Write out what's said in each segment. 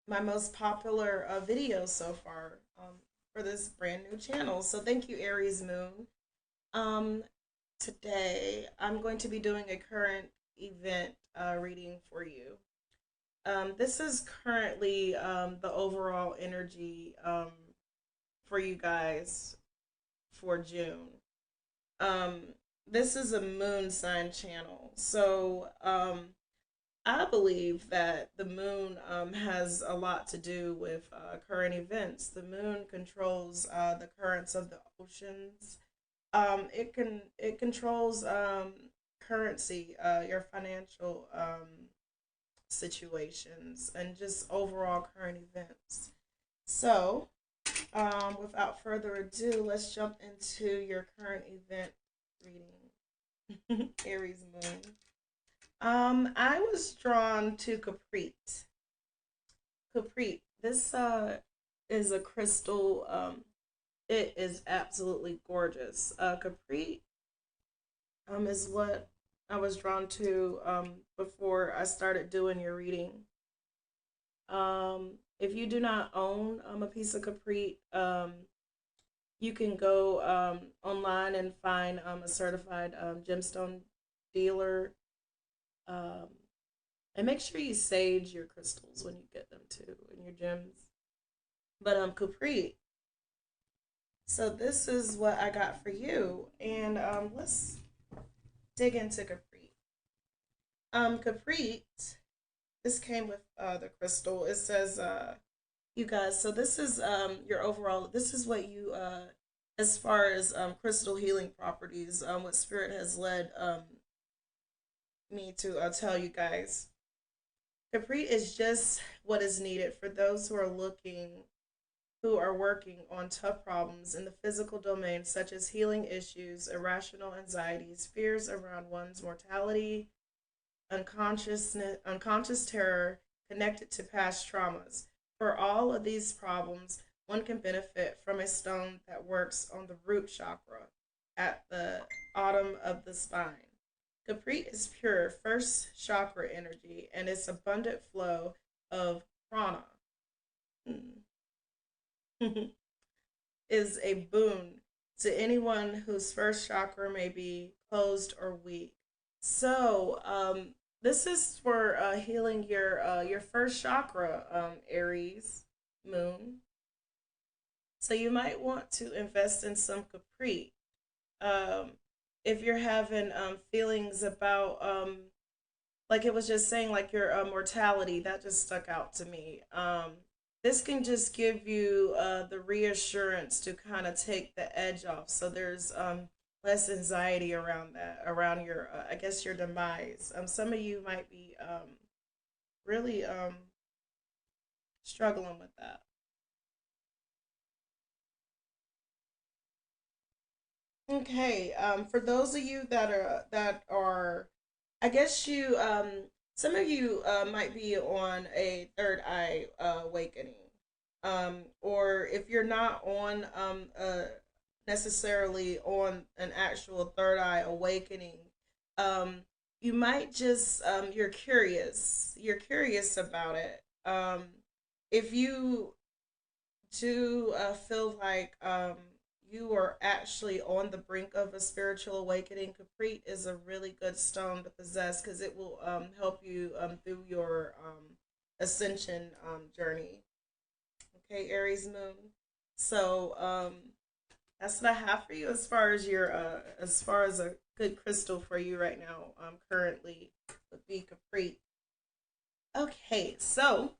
my most popular video so far for this brand new channel. So thank you, Aries Moon. Um, Today I'm going to be doing a current event reading for you. This is currently the overall energy for you guys for June. Um, this is a moon sign channel. So I believe that the moon has a lot to do with current events. The moon controls the currents of the oceans. It controls currency, your financial situations, and just overall current events. So, without further ado, let's jump into your current event reading, Aries Moon. I was drawn to Capri. Capri. This is a crystal. It is absolutely gorgeous. Capri is what I was drawn to before I started doing your reading. If you do not own a piece of Capri, you can go online and find a certified gemstone dealer. Um, and make sure you sage your crystals when you get them too, and your gems. But Capri. So this is what I got for you, and let's dig into Capri. Capri. This came with the crystal. It says, you guys. So this is your overall. This is what you as far as crystal healing properties. What spirit has led me to tell you guys. Capri is just what is needed for those who are working on tough problems in the physical domain, such as healing issues, irrational anxieties, fears around one's mortality, unconscious terror connected to past traumas. For all of these problems, one can benefit from a stone that works on the root chakra at the bottom of the spine. Capri is pure first chakra energy and its abundant flow of prana is a boon to anyone whose first chakra may be closed or weak. So, this is for healing your first chakra, Aries Moon. So you might want to invest in some Capri. Um, if you're having feelings about like it was just saying, like your mortality, that just stuck out to me. This can just give you the reassurance to kind of take the edge off. So there's less anxiety around that, around your, I guess, your demise. Some of you might be really struggling with that. Okay, for those of you that are, I guess you some of you might be on a third eye awakening, or if you're not on necessarily on an actual third eye awakening, um, you might just you're curious about it. If you do feel like you are actually on the brink of a spiritual awakening, Capri is a really good stone to possess because it will help you through your ascension journey. Okay, Aries Moon. So that's what I have for you as far as your as far as a good crystal for you right now. Currently would be Capri. Okay, so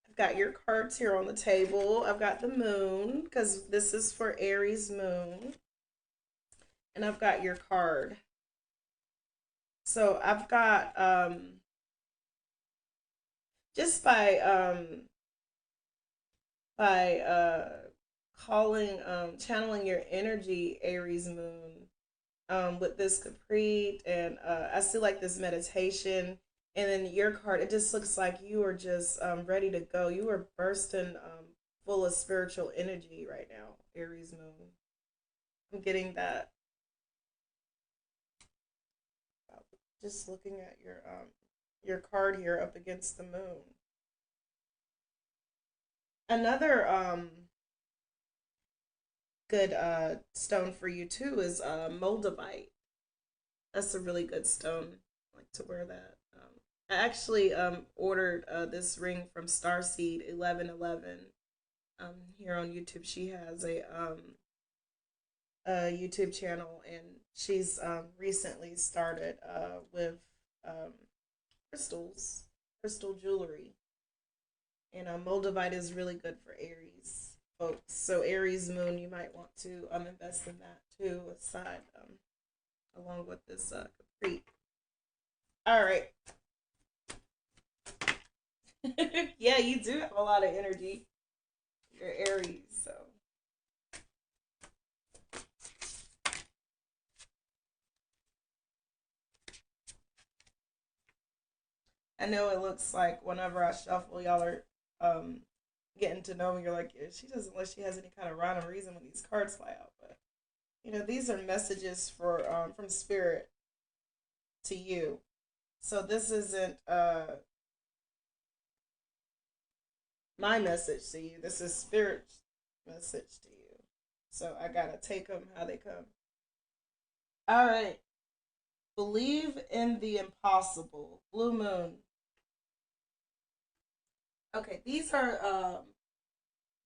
I've got your cards here on the table. I've got the moon because this is for Aries moon. And I've got your card. So I've got just by calling channeling your energy, Aries moon, with this Capri, and I see like this meditation, and then your card, it just looks like you are just ready to go. You are bursting full of spiritual energy right now, Aries moon. I'm getting that. Just looking at your card here up against the moon. Another good stone for you too is Moldavite. That's a really good stone. I like to wear that. I actually ordered this ring from Starseed 1111 here on YouTube. She has a YouTube channel, and she's recently started with um, crystals, crystal jewelry, and Moldavite is really good for Aries folks. So Aries moon, you might want to invest in that too, aside along with this Capri. All right. Yeah, you do have a lot of energy. You're Aries, so I know it looks like whenever I shuffle, y'all are um getting to know me. You're like, yeah, she doesn't unless she has any kind of rhyme or reason when these cards fly out. But these are messages for from spirit to you. So this isn't my message to you. This is spirit's message to you. So I gotta take them how they come. All right. Believe in the impossible. Blue Moon. Okay, these are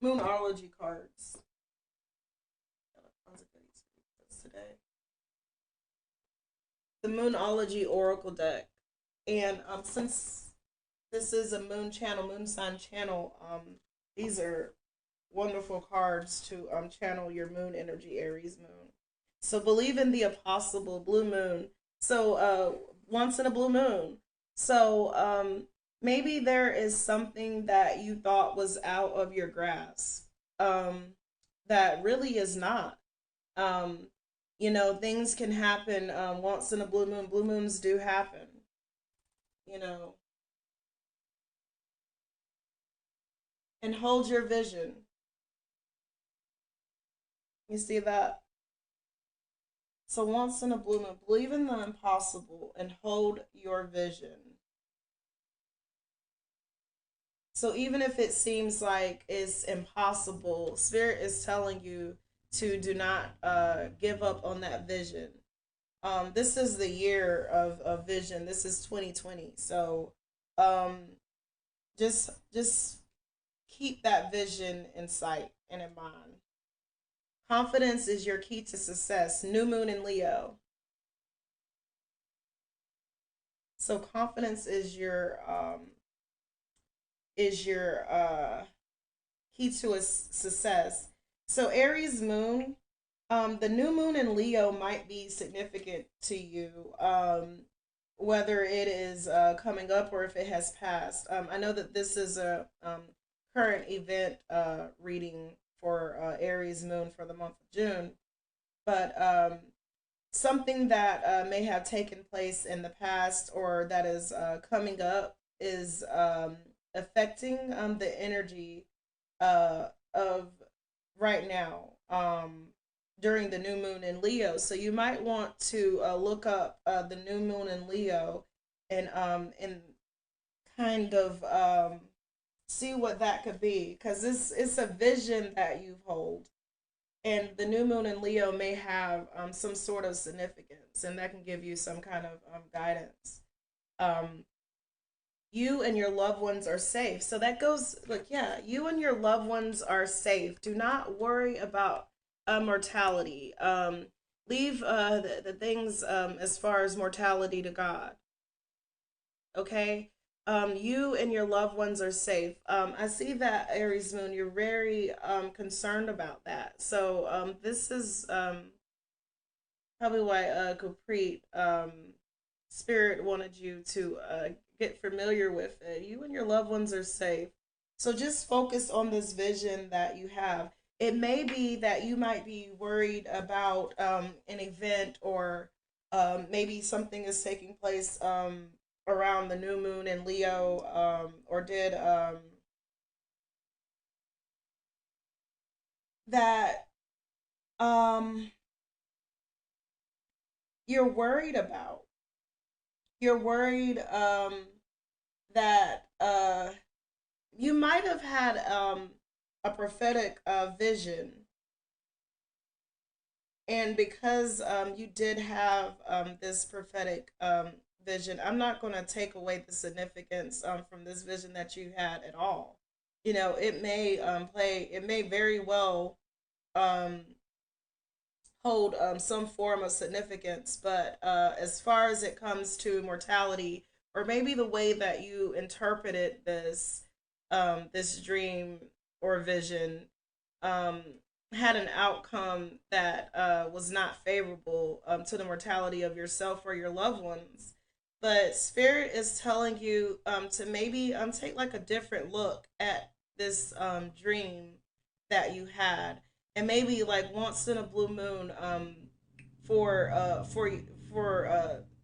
Moonology cards. Today. The Moonology Oracle deck. And since this is a moon channel, moon sign channel, these are wonderful cards to channel your moon energy, Aries moon. So believe in the impossible, blue moon. So once in a blue moon. So maybe there is something that you thought was out of your grasp, that really is not. Um, things can happen once in a blue moon. Blue moons do happen. You know, and hold your vision. You see that? So once in a blue moon, believe in the impossible and hold your vision. So even if it seems like it's impossible, Spirit is telling you to do not give up on that vision. This is the year of vision. This is 2020. So um, just keep that vision in sight and in mind. Confidence is your key to success. New moon in Leo. So confidence is your key to a success. So Aries moon, the new moon in Leo might be significant to you, whether it is coming up or if it has passed. I know that this is a current event reading for Aries moon for the month of June, but something that may have taken place in the past or that is coming up is affecting the energy of right now, during the new moon in Leo. So you might want to look up the new moon in Leo and kind of see what that could be, because it's a vision that you hold, and the new moon in Leo may have some sort of significance, and that can give you some kind of guidance. Um, you and your loved ones are safe. So that goes like, yeah, you and your loved ones are safe. Do not worry about mortality. Leave the things as far as mortality to God. Okay. You and your loved ones are safe. I see that Aries moon, you're very concerned about that. So this is probably why Capri Spirit wanted you to get familiar with it. You and your loved ones are safe. So just focus on this vision that you have. It may be that you might be worried about an event, or maybe something is taking place around the new moon in Leo, or did that um, you're worried about. You're worried that you might have had a prophetic vision. And because you did have this prophetic vision, I'm not going to take away the significance from this vision that you had at all. You know, it may very well um, hold some form of significance, but as far as it comes to mortality, or maybe the way that you interpreted this dream or vision, um, had an outcome that was not favorable to the mortality of yourself or your loved ones. But Spirit is telling you to maybe take like a different look at this dream that you had, and maybe like once in a blue moon, for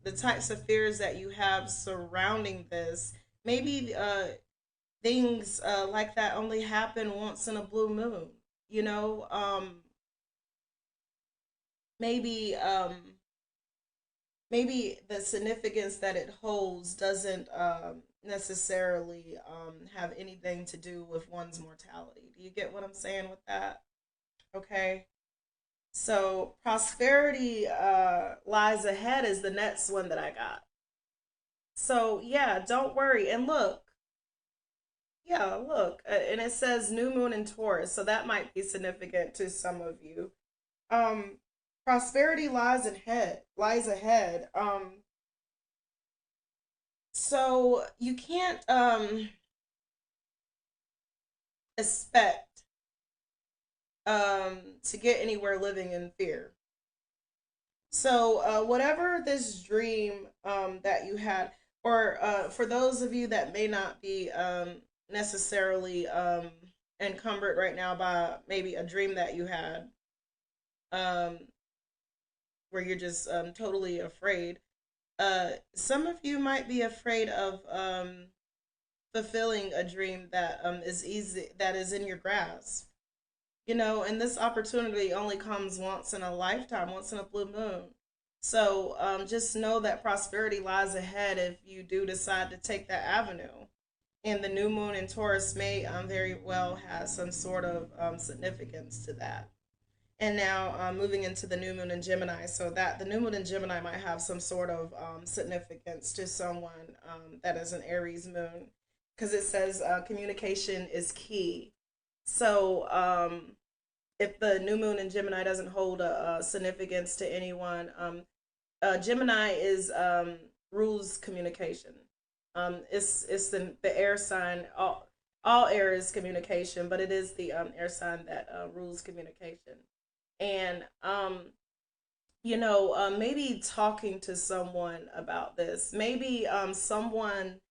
the types of fears that you have surrounding this. Maybe things like that only happen once in a blue moon. You know, maybe maybe the significance that it holds doesn't necessarily have anything to do with one's mortality. Do you get what I'm saying with that? Okay. So prosperity lies ahead is the next one that I got. So yeah, don't worry. And look, yeah, look, and it says new moon in Taurus, so that might be significant to some of you. Um, prosperity lies ahead. So you can't expect to get anywhere living in fear. So, whatever this dream that you had, or for those of you that may not be necessarily encumbered right now by maybe a dream that you had, um, where you're just totally afraid, some of you might be afraid of fulfilling a dream that is easy, that is in your grasp. You know, and this opportunity only comes once in a lifetime, once in a blue moon. So just know that prosperity lies ahead if you do decide to take that avenue. And the new moon in Taurus may very well have some sort of significance to that. And now moving into the new moon in Gemini, so that the new moon in Gemini might have some sort of significance to someone that is an Aries moon, because it says communication is key. So if the new moon in Gemini doesn't hold a significance to anyone, Gemini is rules communication. It's the air sign. All air is communication, but it is the air sign that rules communication. And you know, maybe talking to someone about this, maybe someone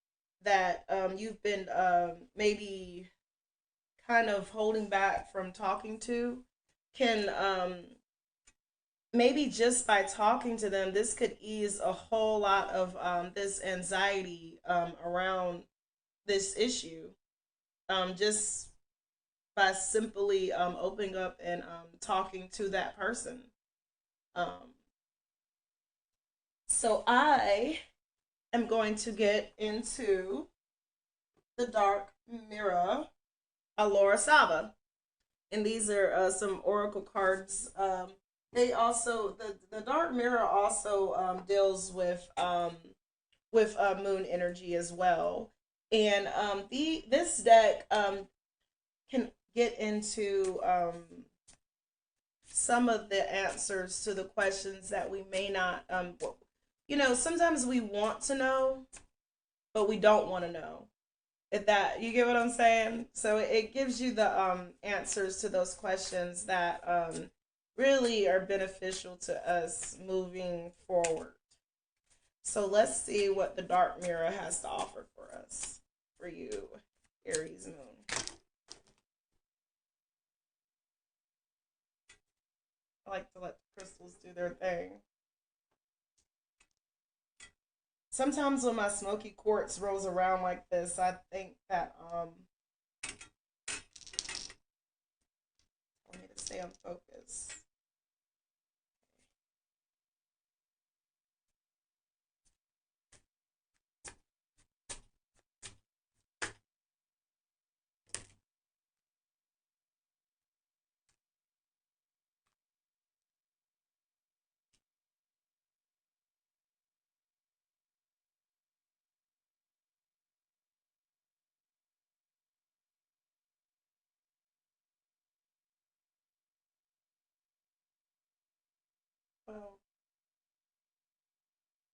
that you've been maybe kind of holding back from talking to, can maybe just by talking to them, this could ease a whole lot of this anxiety around this issue, just by simply opening up and talking to that person. Um, so I am going to get into the dark mirror, Alora Saba, and these are some oracle cards. They also, the dark mirror also deals with moon energy as well, and the this deck can get into some of the answers to the questions that we may not you know, sometimes we want to know but we don't want to know. If that, you get what I'm saying? So it gives you the answers to those questions that really are beneficial to us moving forward. So let's see what the dark mirror has to offer for us, for you, Aries moon. I like to let the crystals do their thing. Sometimes when my smoky quartz rolls around like this, I think that I need to stay on focus. Well,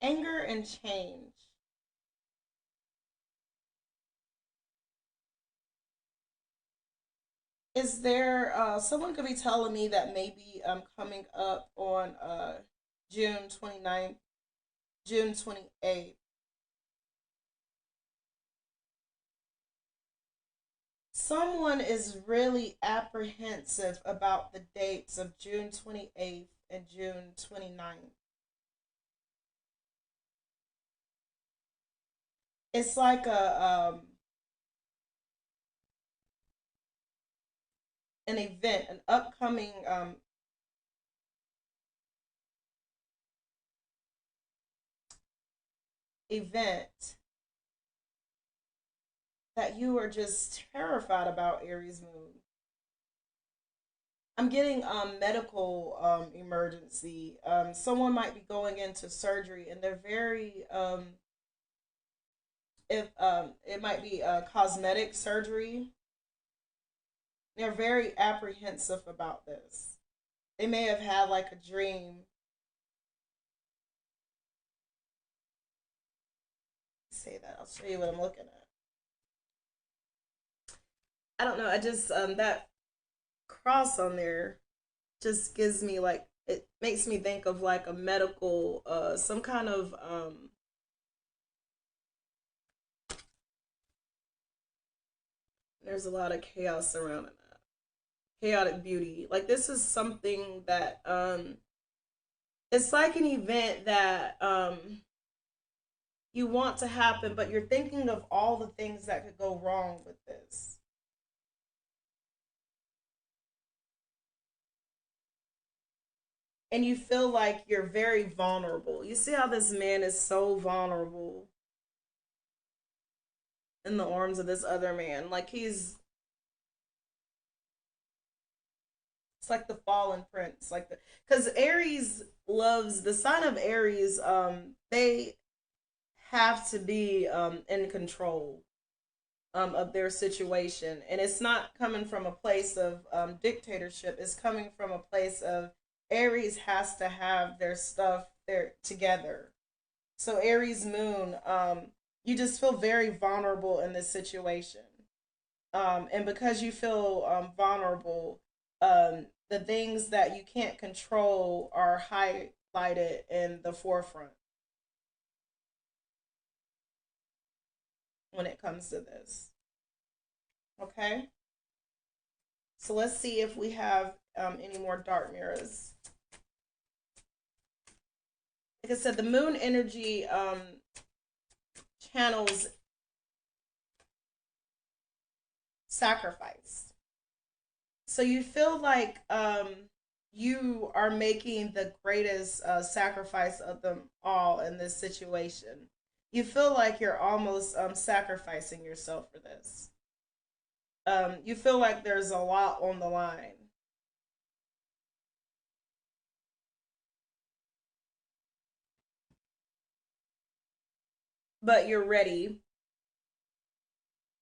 anger and change. Is there someone could be telling me that maybe coming up on June 29th, June 28th, someone is really apprehensive about the dates of June 28th and June 29th. It's like an event, an upcoming event that you are just terrified about, Aries moon. I'm getting medical emergency. Someone might be going into surgery and they're very if it might be a cosmetic surgery. They're very apprehensive about this. They may have had like a dream. Say that. I'll show you what I'm looking at. I don't know. I just that cross on there just gives me like it makes me think of like a medical some kind of there's a lot of chaos surrounding that. Chaotic beauty. Like this is something that it's like an event that you want to happen, but you're thinking of all the things that could go wrong with this. And you feel like you're very vulnerable. You see how this man is so vulnerable in the arms of this other man. Like he's it's like the fallen prince. Like the because Aries loves the sign of Aries, they have to be in control of their situation. And it's not coming from a place of dictatorship. It's coming from a place of Aries has to have their stuff there together. So Aries moon, you just feel very vulnerable in this situation. And because you feel vulnerable, the things that you can't control are highlighted in the forefront when it comes to this. Okay? So let's see if we have any more dark mirrors. Like I said, the moon energy channels sacrifice. So you feel like you are making the greatest sacrifice of them all in this situation. You feel like you're almost sacrificing yourself for this. You feel like there's a lot on the line, but you're ready.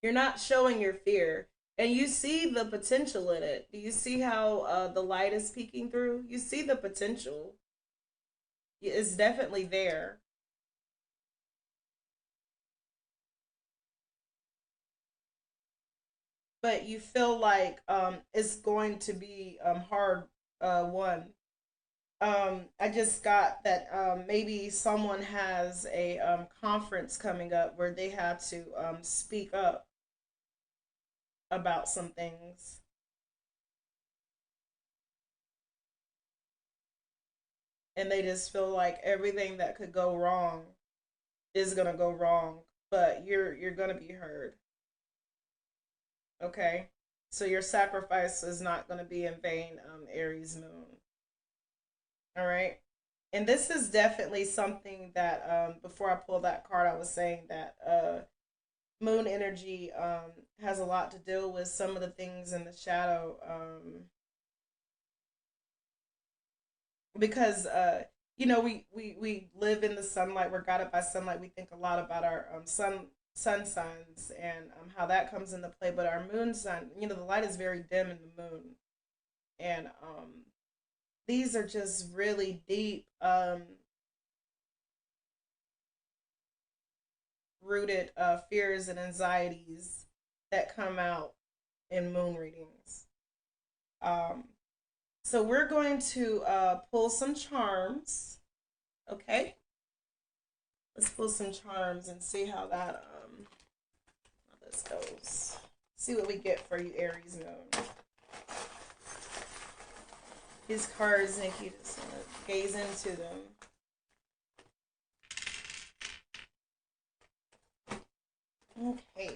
You're not showing your fear, and you see the potential in it. Do you see how the light is peeking through? You see the potential. It's definitely there, but you feel like it's going to be hard won. I just got that maybe someone has a conference coming up where they have to speak up about some things, and they just feel like everything that could go wrong is gonna go wrong, but you're gonna be heard. Okay, so your sacrifice is not gonna be in vain, Aries moon. All right. And this is definitely something that before I pulled that card, I was saying that moon energy has a lot to deal with some of the things in the shadow because we live in the sunlight, we're guided by sunlight. We think a lot about our sun signs and how that comes into play, but our moon sign, the light is very dim in the moon, and these are just really deep, rooted fears and anxieties that come out in moon readings. Um, so we're going to pull some charms. Okay, let's pull some charms and see how this goes. See what we get for you, Aries moon. These cards make you just gaze into them. Okay.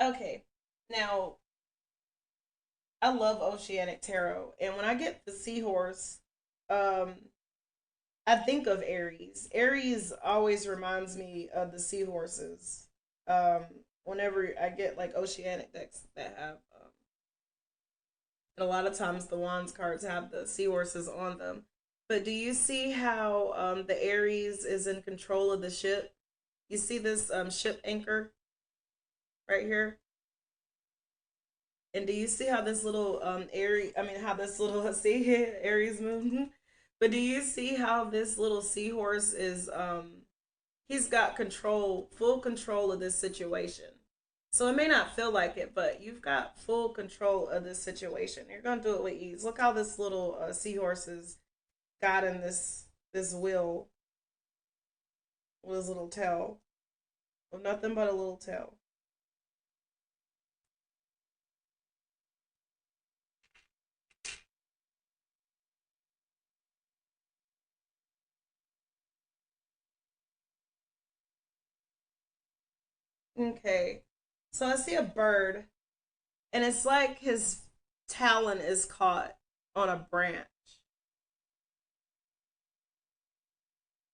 Okay. Now, I love Oceanic Tarot, and when I get the seahorse, um, I think of Aries. Aries always reminds me of the seahorses. Um, Whenever I get like Oceanic decks that have, and a lot of times the Wands cards have the seahorses on them. But do you see how the Aries is in control of the ship? You see this ship anchor right here? And do you see how this little Aries, I mean, how this little, see Aries moon? But do you see how this little seahorse is, he's got control, full control of this situation. So it may not feel like it, but you've got full control of this situation. You're gonna do it with ease. Look how this little seahorse is got in this wheel with his little tail, with nothing but a little tail. Okay, so I see a bird, and it's like his talon is caught on a branch.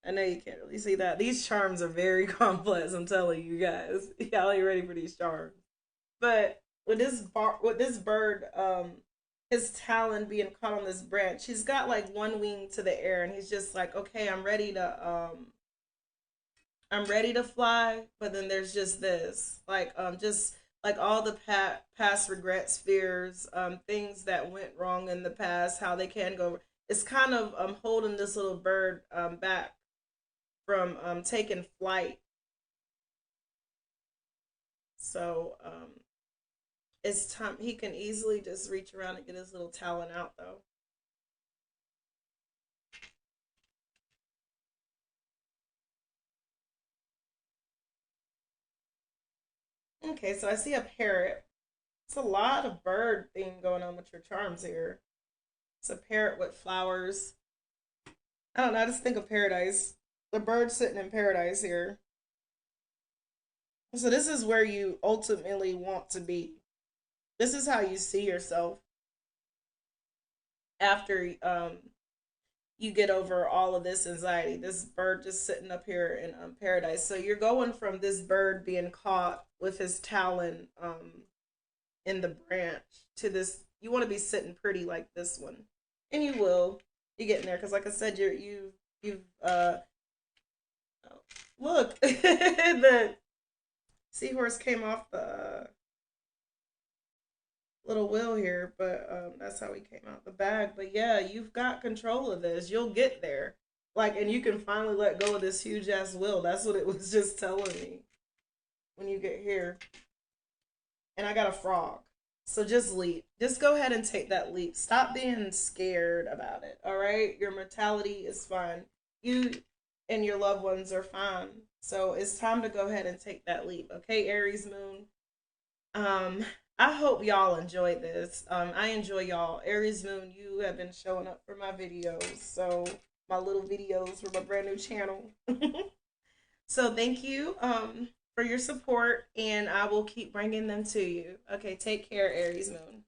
I know you can't really see that. These charms are very complex. I'm telling you guys, y'all ain't ready for these charms. But with this bird, his talon being caught on this branch, he's got like one wing to the air, and he's just like, okay, I'm ready to fly. But then there's just this, just like all the past regrets, fears, things that went wrong in the past, how they can go. It's kind of holding this little bird back from taking flight. So it's time, he can easily just reach around and get his little talon out though. Okay, so I see a parrot. It's a lot of bird thing going on with your charms here. It's a parrot with flowers. I don't know, I just think of paradise. The bird sitting in paradise here. So this is where you ultimately want to be. This is how you see yourself after you get over all of this anxiety. This bird just sitting up here in paradise. So you're going from this bird being caught with his talon in the branch to this. You want to be sitting pretty like this one, and you will. You get in there because, like I said, you've look the seahorse came off the little wheel here, but that's how he came out the bag. But yeah, you've got control of this. You'll get there. Like, and you can finally let go of this huge ass wheel. That's what it was just telling me when you get here. And I got a frog. So just leap. Just go ahead and take that leap. Stop being scared about it. All right? Your mortality is fine. You and your loved ones are fine. So it's time to go ahead and take that leap. Okay, Aries moon. I hope y'all enjoyed this. I enjoy y'all. Aries moon, you have been showing up for my videos. So my little videos for my brand new channel. So thank you for your support, and I will keep bringing them to you. Okay, take care, Aries moon.